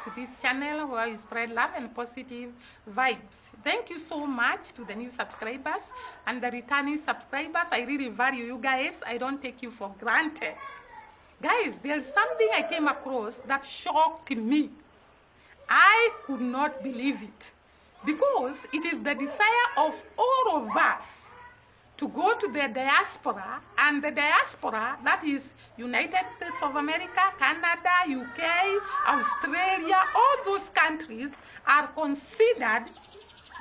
to this channel where you spread love and positive vibes. Thank you so much to the new subscribers and the returning subscribers. I really value you guys. I don't take you for granted. Guys, there's something I came across that shocked me. I could not believe it, because it is the desire of all of us to go to the diaspora, and the diaspora, that is United States of America, Canada, UK, Australia, all those countries are considered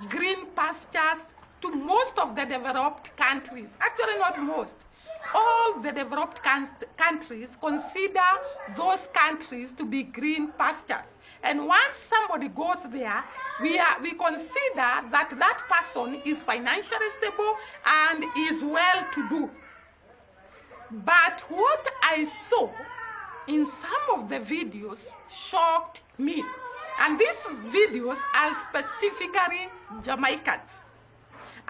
green pastures to most of the developed countries. Actually, not most. All the developed countries consider those countries to be green pastures. And once somebody goes there, we consider that that person is financially stable and is well-to-do. But what I saw in some of the videos shocked me. And these videos are specifically Jamaicans.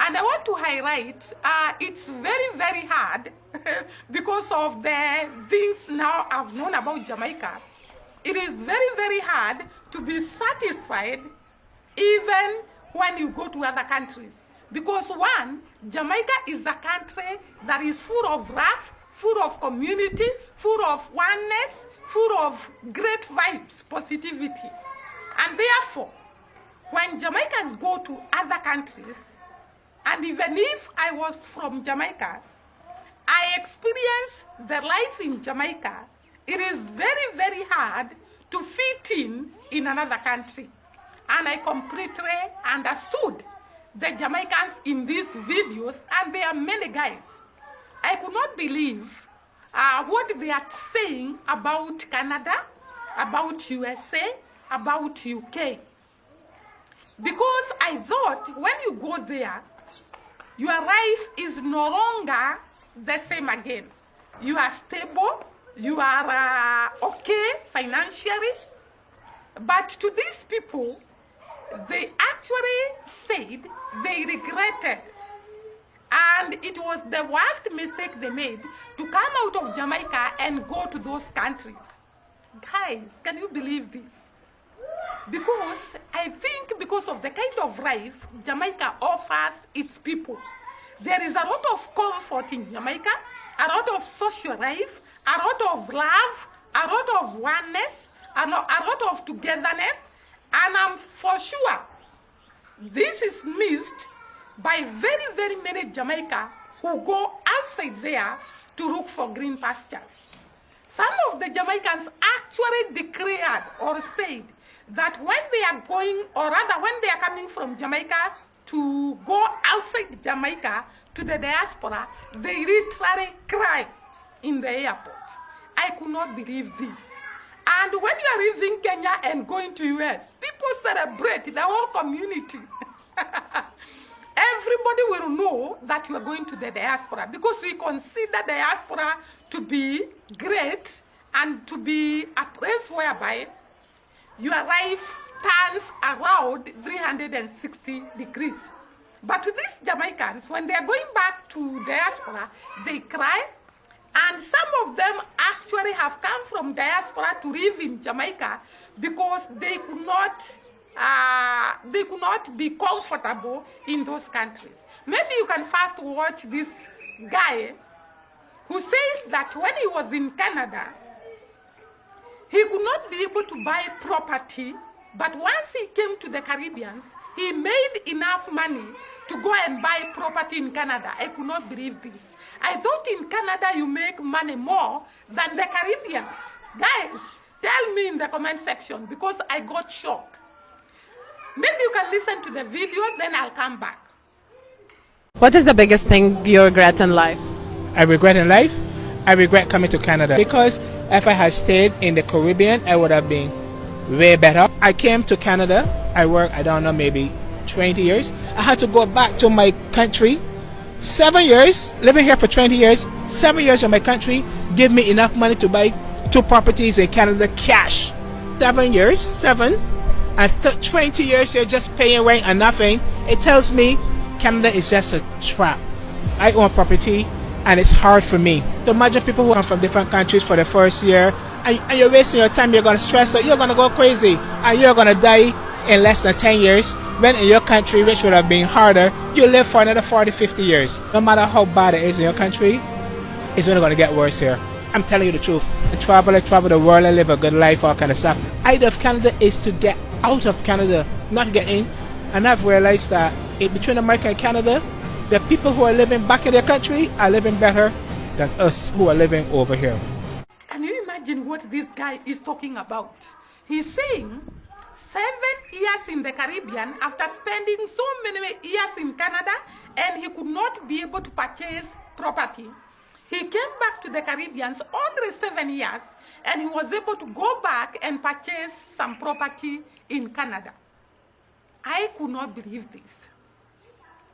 And I want to highlight, it's very, very hard because of the things now I've known about Jamaica. It is very, very hard to be satisfied even when you go to other countries. Because one, Jamaica is a country that is full of love, full of community, full of oneness, full of great vibes, positivity. And therefore, when Jamaicans go to other countries, and even if I was from Jamaica, I experienced the life in Jamaica. It is very, very hard to fit in another country. And I completely understood the Jamaicans in these videos, and there are many guys. I could not believe what they are saying about Canada, about USA, about UK. Because I thought when you go there, your life is no longer the same again. You are stable, you are okay financially. But to these people, they actually said they regretted. And it was the worst mistake they made to come out of Jamaica and go to those countries. Guys, can you believe this? Because I think because of the kind of life Jamaica offers its people, there is a lot of comfort in Jamaica, a lot of social life, a lot of love, a lot of oneness, a lot of togetherness, and I'm for sure this is missed by very, very many Jamaica who go outside there to look for green pastures. Some of the Jamaicans actually declared or said that when they are going, or rather when they are coming from Jamaica to go outside Jamaica to the diaspora, they literally cry in the airport. I could not believe this. And when you are leaving Kenya and going to US, people celebrate, the whole community. Everybody will know that you are going to the diaspora, because we consider diaspora to be great and to be a place whereby your life turns around 360 degrees. But to these Jamaicans, when they are going back to diaspora, they cry. And some of them actually have come from diaspora to live in Jamaica because they could not be comfortable in those countries. Maybe you can first watch this guy who says that when he was in Canada, he could not be able to buy property, but once he came to the Caribbeans, he made enough money to go and buy property in Canada. I could not believe this. I thought in Canada you make money more than the Caribbeans. Guys, tell me in the comment section, because I got shocked. Maybe you can listen to the video, then I'll come back. What is the biggest thing you regret in life? I regret in life? I regret coming to Canada, because if I had stayed in the Caribbean, I would have been way better. I came to Canada, I worked, I don't know, maybe 20 years. I had to go back to my country. 7 years, living here for 20 years, 7 years in my country, give me enough money to buy 2 properties in Canada cash. 7 years, 7, and 20 years you're just paying rent and nothing. It tells me Canada is just a trap. I own property and it's hard for me. So imagine people who come from different countries for the first year and you're wasting your time, you're going to stress out, you're going to go crazy, and you're going to die in less than 10 years, when in your country, which would have been harder, you live for another 40, 50 years. No matter how bad it is in your country, it's only going to get worse here. I'm telling you the truth. Travel the world and live a good life, all kind of stuff. Idea of Canada is to get out of Canada, not get in. And I've realized that between America and Canada, the people who are living back in their country are living better than us who are living over here. Can you imagine what this guy is talking about? He's saying 7 years in the Caribbean after spending so many years in Canada, and he could not be able to purchase property. He came back to the Caribbean only 7 years, and he was able to go back and purchase some property in Canada. I could not believe this.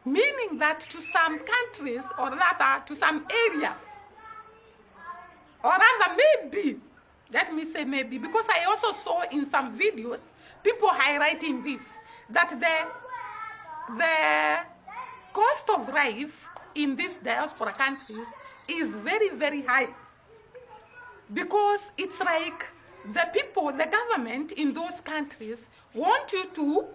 Meaning that to some countries, or rather to some areas, or rather maybe, let me say maybe, because I also saw in some videos, people highlighting this, that the cost of life in these diaspora countries is very, very high. Because it's like the people, the government in those countries want you to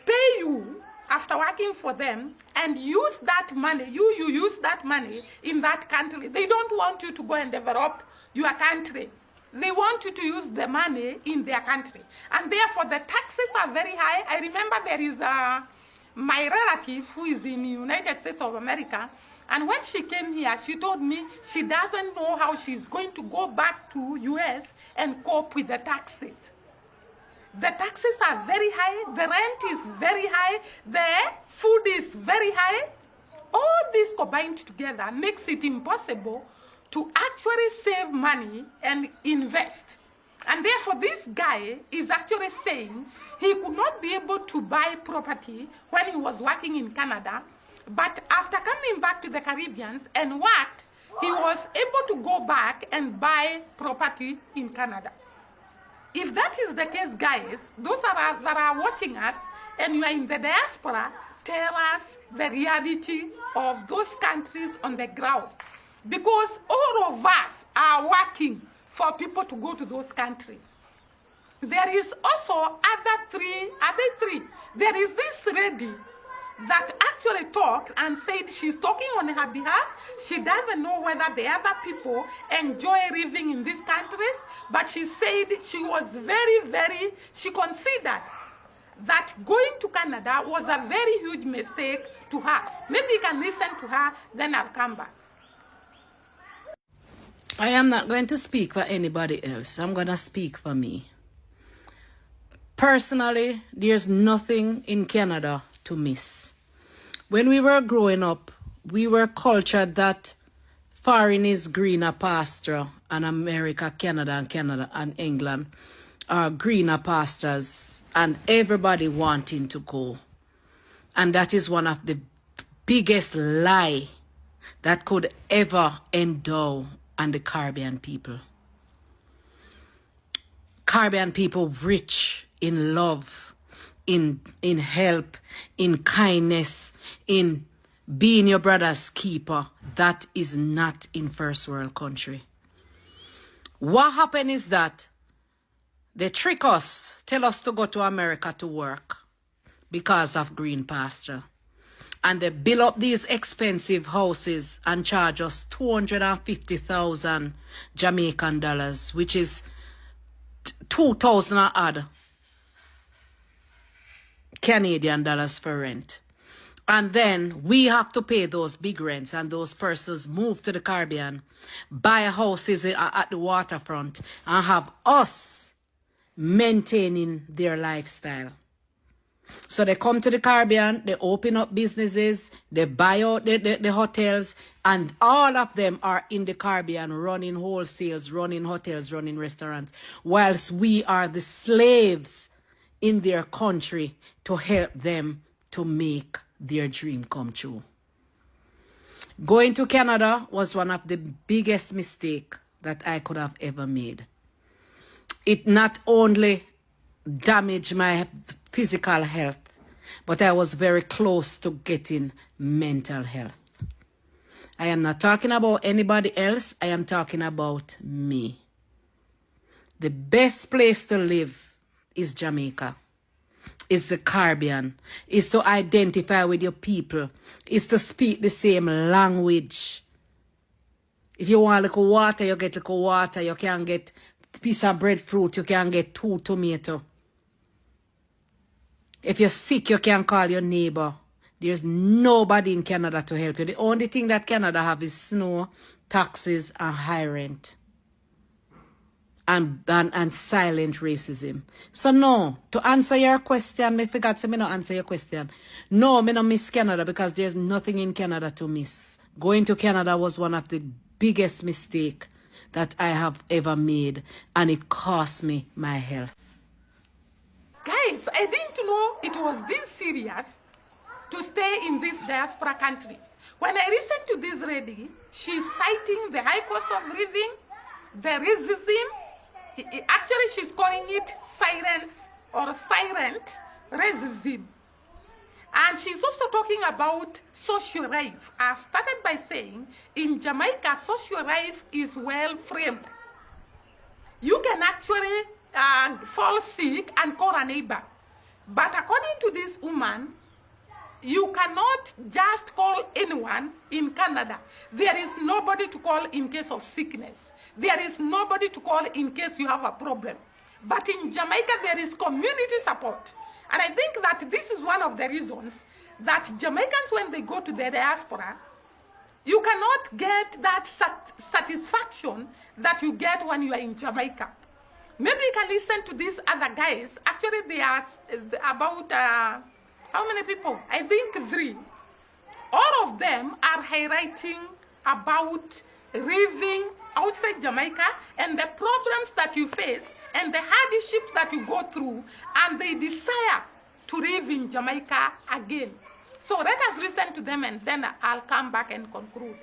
pay you after working for them and use that money, you use that money in that country. They don't want you to go and develop your country. They want you to use the money in their country. And therefore the taxes are very high. I remember there is my relative who is in the United States of America, and when she came here, she told me she doesn't know how she's going to go back to US and cope with the taxes. The taxes are very high, the rent is very high, the food is very high. All this combined together makes it impossible to actually save money and invest. And therefore this guy is actually saying he could not be able to buy property when he was working in Canada, but after coming back to the Caribbean and worked, he was able to go back and buy property in Canada. If that is the case, guys, those that are watching us and you are in the diaspora, tell us the reality of those countries on the ground. Because all of us are working for people to go to those countries. There is also other three. There is this lady that actually talked and said she's talking on her behalf. She doesn't know whether the other people enjoy living in these countries, but she said she was she considered that going to Canada was a very huge mistake to her. Maybe you can listen to her, then I'll come back. I am not going to speak for anybody else. I'm going to speak for me. Personally, there's nothing in Canada to miss. When we were growing up, we were cultured that foreign is greener pasture, and America, Canada and England are greener pastures, and everybody wanting to go. And that is one of the biggest lie that could ever endow on the Caribbean people. Caribbean people rich in love, in help, in kindness, in being your brother's keeper. That is not in first world country. What happened is that they trick us, tell us to go to America to work because of green pasture. And they build up these expensive houses and charge us 250,000 Jamaican dollars, which is 2,000 odd Canadian dollars for rent. And then we have to pay those big rents, and those persons move to the Caribbean, buy houses at the waterfront, and have us maintaining their lifestyle. So they come to the Caribbean, they open up businesses, they buy out the hotels, and all of them are in the Caribbean running wholesales, running hotels, running restaurants, whilst we are the slaves in their country to help them to make their dream come true. Going to Canada was one of the biggest mistakes that I could have ever made. It not only damaged my physical health, but I was very close to getting mental health. I am not talking about anybody else. I am talking about me. The best place to live is Jamaica. Is the Caribbean. Is to identify with your people. Is to speak the same language. If you want little water, you get little water. You can get piece of breadfruit. You can get 2 tomatoes. If you're sick, you can call your neighbor. There's nobody in Canada to help you. The only thing that Canada have is snow, taxes, and high rent. And silent racism. So no, to answer your question, me forgot to me not answer your question. No, me not miss Canada because there's nothing in Canada to miss. Going to Canada was one of the biggest mistake that I have ever made, and it cost me my health. Guys, I didn't know it was this serious to stay in these diaspora countries. When I listened to this lady, she's citing the high cost of living, the racism. Actually, she's calling it silence or silent racism. And she's also talking about social life. I've started by saying, in Jamaica, social life is well framed. You can actually fall sick and call a neighbor. But according to this woman, you cannot just call anyone in Canada. There is nobody to call in case of sickness. There is nobody to call in case you have a problem. But in Jamaica, there is community support. And I think that this is one of the reasons that Jamaicans, when they go to the diaspora, you cannot get that satisfaction that you get when you are in Jamaica. Maybe you can listen to these other guys. Actually, they are about, how many people? I think 3. All of them are highlighting about living outside Jamaica and the problems that you face and the hardships that you go through, and they desire to live in Jamaica again. So let us listen to them, and then I'll come back and conclude.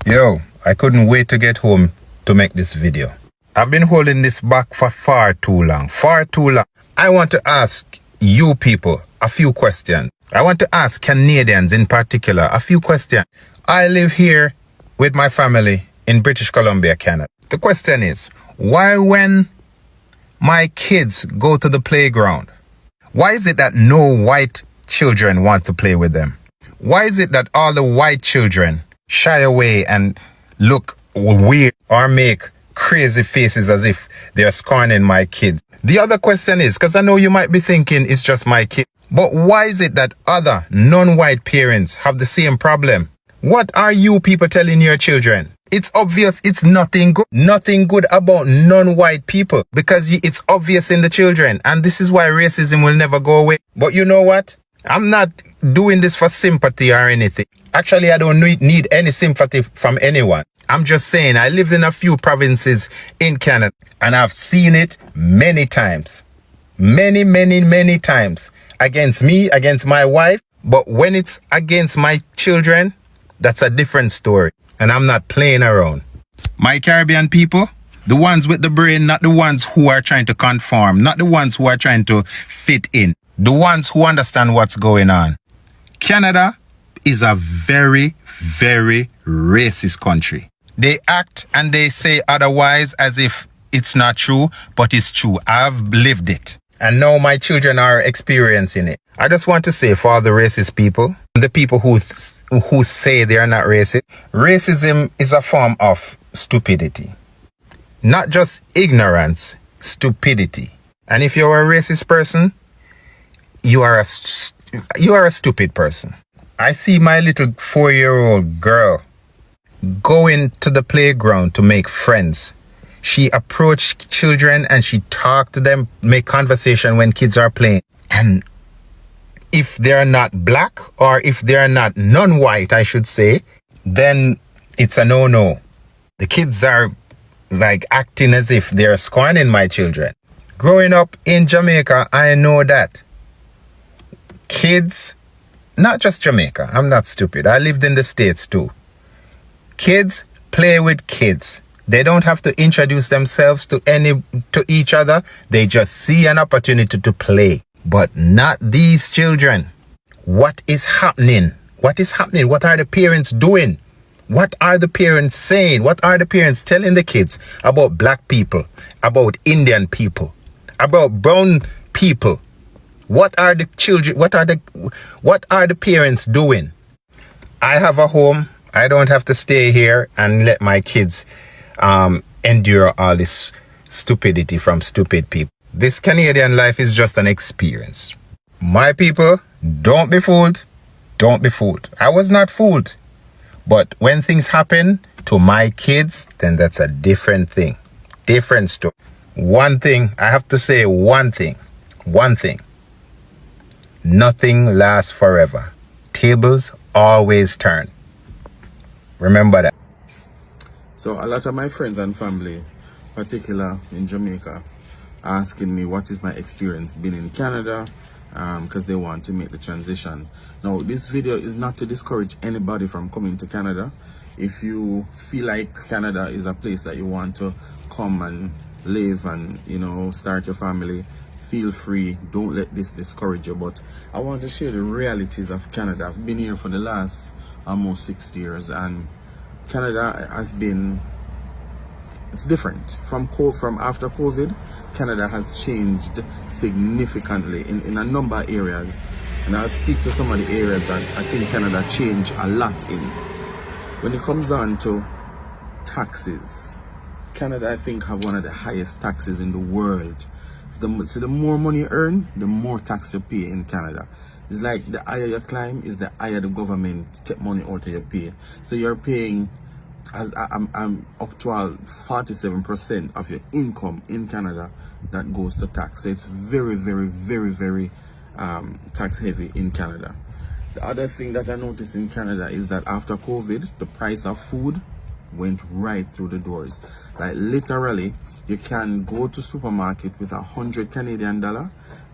Yo, I couldn't wait to get home to make this video. I've been holding this back for far too long. I want to ask you people a few questions. I want to ask Canadians in particular a few questions. I live here with my family in British Columbia, Canada. The question is, why when my kids go to the playground, why is it that no white children want to play with them? Why is it that all the white children shy away and look weird or make crazy faces as if they're scorning my kids? The other question is, because I know you might be thinking it's just my kid, but why is it that other non-white parents have the same problem? What are you people telling your children? It's obvious it's nothing good about non-white people, because it's obvious in the children, and this is why racism will never go away. But you know what? I'm not doing this for sympathy or anything. Actually, I don't need any sympathy from anyone. I'm just saying I lived in a few provinces in Canada, and I've seen it many times. Many times. Against me, against my wife. But when it's against my children, that's a different story. And I'm not playing around. My Caribbean people, the ones with the brain, not the ones who are trying to conform, not the ones who are trying to fit in, the ones who understand what's going on. Canada is a very racist country. They act and they say otherwise as if it's not true, but it's true. I've lived it. And now my children are experiencing it. I just want to say for all the racist people, the people who say they are not racist, racism is a form of stupidity. Not just ignorance, stupidity. And if you're a racist person, you are a stupid person. I see my little 4-year-old girl going to the playground to make friends. She approached children and she talked to them, make conversation when kids are playing. And if they're not black, or if they're not non-white, I should say, then it's a no-no. The kids are like acting as if they're scorning my children. Growing up in Jamaica, I know that kids, not just Jamaica, I'm not stupid. I lived in the States too. Kids play with kids. They don't have to introduce themselves to each other. They just see an opportunity to play. But not these children. What is happening? What is happening? What are the parents doing? What are the parents saying? What are the parents telling the kids about black people, about Indian people, about brown people? What are the children, what are the parents doing? I have a home. I don't have to stay here and let my kids endure all this stupidity from stupid people. This Canadian life is just an experience. My people, don't be fooled. Don't be fooled. I was not fooled. But when things happen to my kids, then that's a different thing. Different story. One thing, I have to say one thing. One thing. Nothing lasts forever. Tables always turn. Remember that. So a lot of my friends and family, particular in Jamaica, asking me what is my experience being in Canada, because they want to make the transition. Now, this video is not to discourage anybody from coming to Canada. If you feel like Canada is a place that you want to come and live and, you know, start your family, feel free. Don't let this discourage you. But I want to share the realities of Canada. I've been here for the last almost 6 years, and Canada has been, it's different from after COVID. Canada has changed significantly in a number of areas, and I'll speak to some of the areas that I think Canada changed a lot in. When it comes down to taxes, Canada, I think, have one of the highest taxes in the world. So the more money you earn, the more tax you pay in Canada. It's like the higher you climb, is the higher the government take money out of your pay. So you're paying, as I'm up to 47% of your income in Canada that goes to tax. So it's very, very, very, very tax heavy in Canada. The other thing that I noticed in Canada is that after COVID, the price of food went right through the doors. Like literally, you can go to supermarket with 100 Canadian dollar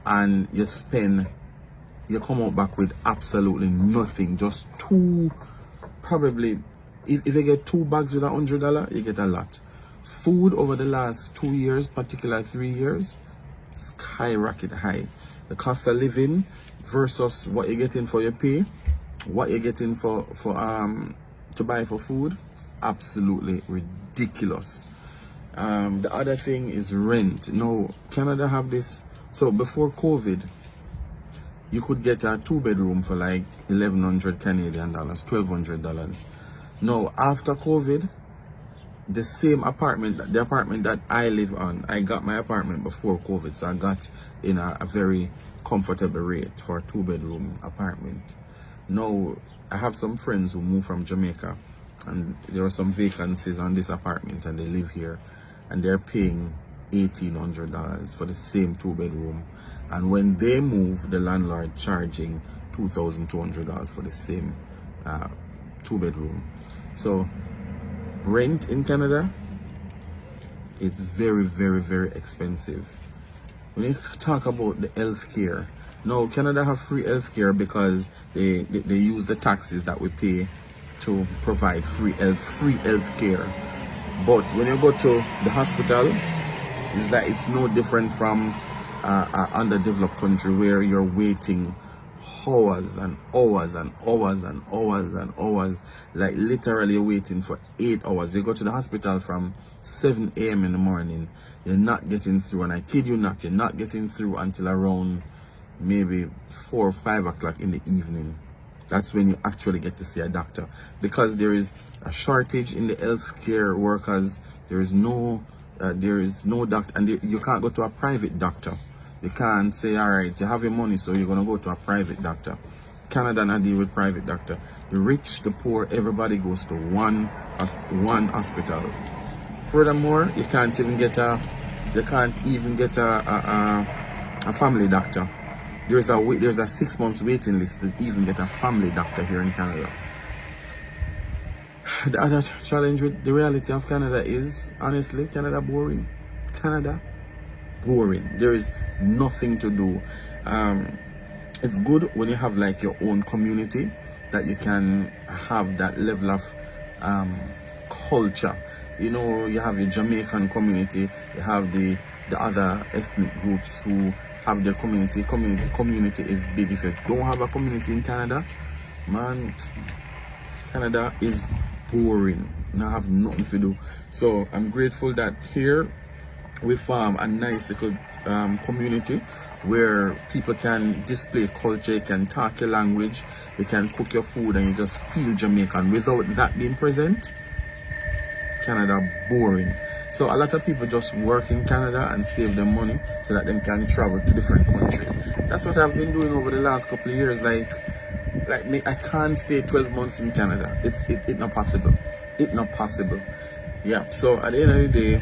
and you come out back with absolutely nothing. Just two, probably, if you get 2 bags with $100, you get a lot. Food over the last 2 years, particularly 3 years, skyrocket high. The cost of living versus what you're getting for your pay, what you're getting for to buy for food, absolutely ridiculous. The other thing is rent. Now, Canada have this. So before COVID, you could get a 2-bedroom for like 1,100 Canadian dollars, $1,200. Now, after COVID, the same apartment, the apartment that I live on, I got my apartment before COVID, so I got in a very comfortable rate for a 2-bedroom apartment. Now, I have some friends who moved from Jamaica, and there are some vacancies on this apartment, and they live here, and they're paying $1,800 for the same 2-bedroom. And when they move, the landlord charging $2,200 for the same 2-bedroom. So rent in Canada, it's very, very, very expensive. When you talk about the healthcare, now Canada have free healthcare because they use the taxes that we pay to provide free healthcare. But when you go to the hospital, it's that it's no different from an underdeveloped country where you're waiting hours and hours and hours and hours and hours. Like literally you're waiting for 8 hours. You go to the hospital from 7 a.m. in the morning, you're not getting through, and I kid you not, you're not getting through until around maybe 4 or 5 o'clock in the evening. That's when you actually get to see a doctor, because there is a shortage in the healthcare workers. There is no doctor, and you can't go to a private doctor. You can't say, all right, you have your money, so you're going to go to a private doctor. Canada not deal with private doctor. The rich, the poor, everybody goes to one hospital. Furthermore, you can't even get a family doctor. There's a 6 months waiting list to even get a family doctor here in Canada. The other challenge with the reality of Canada is, honestly, Canada boring. Canada boring. There is nothing to do. It's good when you have like your own community, that you can have that level of culture. You know, you have your Jamaican community, you have the other ethnic groups who have their community. Community is big. If you don't have a community in Canada, man, Canada is boring. I have nothing to do. So I'm grateful that here we form a nice little community where people can display culture, you can talk your language, you can cook your food, and you just feel Jamaican. Without that being present, Canada boring. So a lot of people just work in Canada and save them money so that they can travel to different countries. That's what I've been doing over the last couple of years. Like me, I can't stay 12 months in Canada. It's not possible. It's not possible. Yeah. So at the end of the day,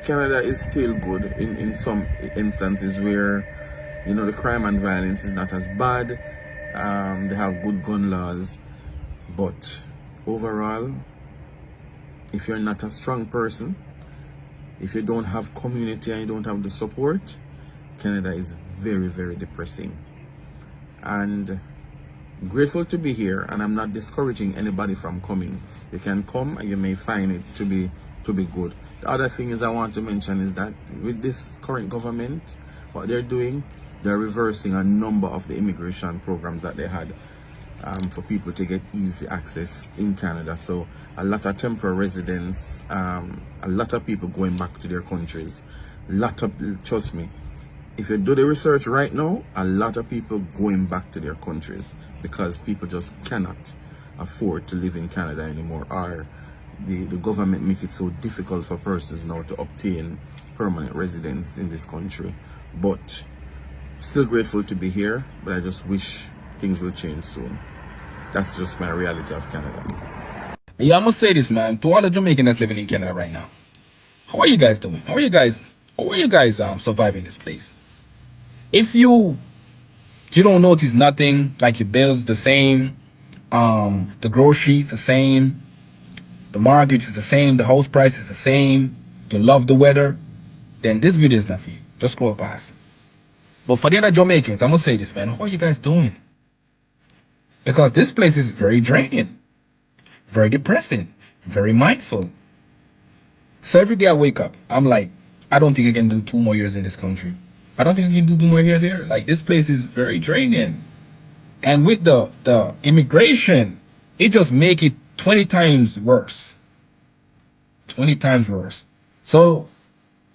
Canada is still good in some instances where, you know, the crime and violence is not as bad. They have good gun laws, but overall, if you're not a strong person, if you don't have community and you don't have the support, Canada is very, very depressing. And I'm grateful to be here, and I'm not discouraging anybody from coming. You can come and you may find it to be good. The other thing is I want to mention is that with this current government, what they're doing, they're reversing a number of the immigration programs that they had for people to get easy access in Canada. So a lot of temporary residents, a lot of people going back to their countries. Trust me, if you do the research right now, a lot of people going back to their countries because people just cannot afford to live in Canada anymore, or the government make it so difficult for persons now to obtain permanent residence in this country. But still grateful to be here, but I just wish things will change soon. That's just my reality of Canada. Yeah, I must say this, man, to all the Jamaicans that's living in Canada right now. How are you guys doing? How are you guys surviving this place? If you don't notice nothing, like your bills the same, the groceries the same, the mortgage is the same, the house price is the same, you love the weather, then this video is not for you. Just scroll past. But for the other Jamaicans, I must say this, man, how are you guys doing? Because this place is very draining, very depressing, very mindful. So every day I wake up, I'm like, I don't think I can do 2 more years in this country. I don't think I can do 2 more years here. Like, this place is very draining. And with the immigration, it just make it 20 times worse. 20 times worse. So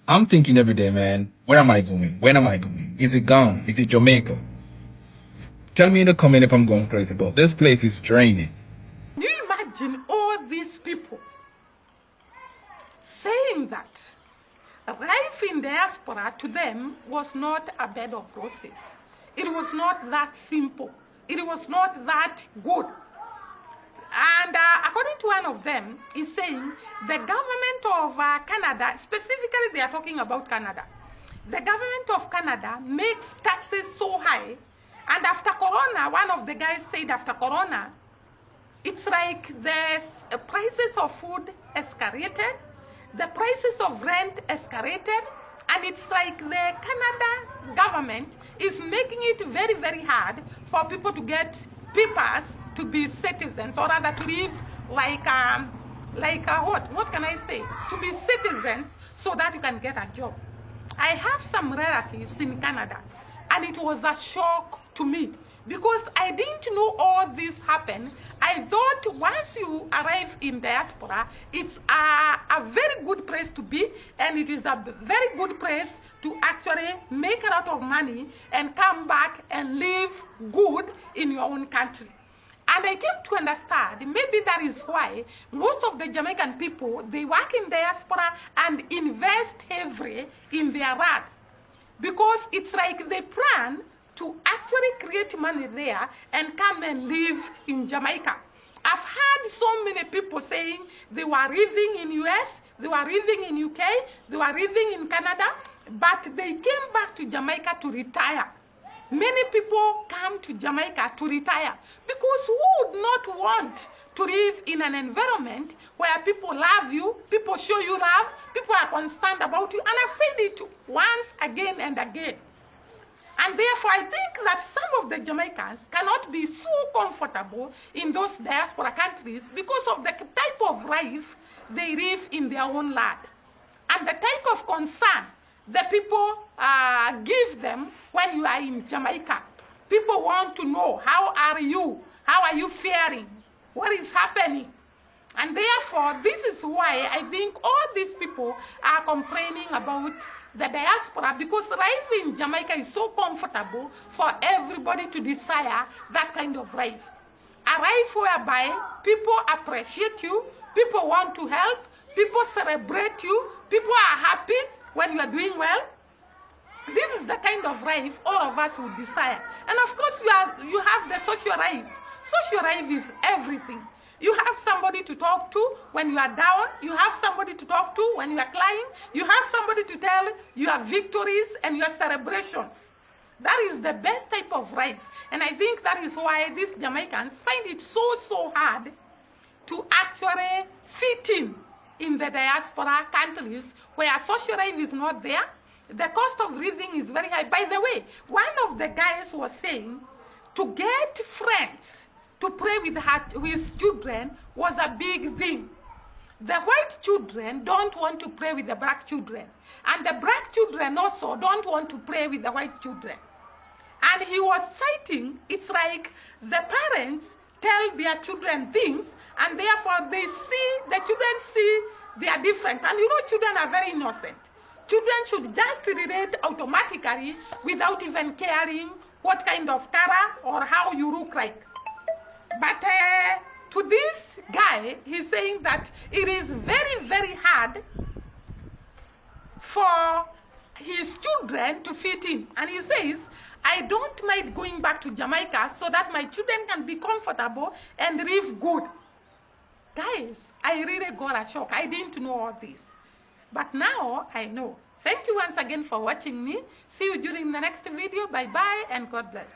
I'm thinking every day, man, where am I going? When am I going? Is it gone? Is it Jamaica? Tell me in the comment if I'm going crazy, but this place is draining. Can you imagine all these people saying that life in diaspora to them was not a bed of roses? It was not that simple. It was not that good. And according to one of them, is saying the government of Canada, specifically they are talking about Canada, the government of Canada makes taxes so high, and after Corona, one of the guys said after Corona, it's like the prices of food escalated, the prices of rent escalated, and it's like the Canada government is making it very, very hard for people to get papers to be citizens, or rather to live like what can I say? To be citizens so that you can get a job. I have some relatives in Canada, and it was a shock to me because I didn't know all this happened. I thought once you arrive in diaspora, it's a very good place to be, and it is a very good place to actually make a lot of money and come back and live good in your own country. And I came to understand, maybe that is why most of the Jamaican people, they work in diaspora and invest heavily in their land. Because it's like they plan to actually create money there and come and live in Jamaica. I've heard so many people saying they were living in US, they were living in UK, they were living in Canada, but they came back to Jamaica to retire. Many people come to Jamaica to retire because who would not want to live in an environment where people love you, people show you love, people are concerned about you, and I've said it once again and again. And therefore, I think that some of the Jamaicans cannot be so comfortable in those diaspora countries because of the type of life they live in their own land and the type of concern the people give them when you are in Jamaica. People want to know, how are you? How are you faring? what is happening. And therefore, this is why I think all these people are complaining about the diaspora, because life in Jamaica is so comfortable for everybody to desire that kind of life. A life whereby people appreciate you, people want to help, people celebrate you, people are happy when you are doing well. This is the kind of life all of us would desire. And of course, you have the social life. Social life is everything. You have somebody to talk to when you are down. You have somebody to talk to when you are crying. You have somebody to tell your victories and your celebrations. That is the best type of life. And I think that is why these Jamaicans find it so hard to actually fit in the diaspora countries where social life is not there. The cost of living is very high. By the way, one of the guys was saying to get friends to play with his children was a big thing. The white children don't want to play with the black children. And the black children also don't want to play with the white children. And he was citing, it's like the parents tell their children things, and therefore the children see they are different. And you know, children are very innocent. Children should just relate automatically without even caring what kind of color or how you look like. But to this guy, he's saying that it is very hard for his children to fit in. And he says, I don't mind going back to Jamaica so that my children can be comfortable and live good. Guys, I really got a shock. I didn't know all this. But now I know. Thank you once again for watching me. See you during the next video. Bye-bye and God bless.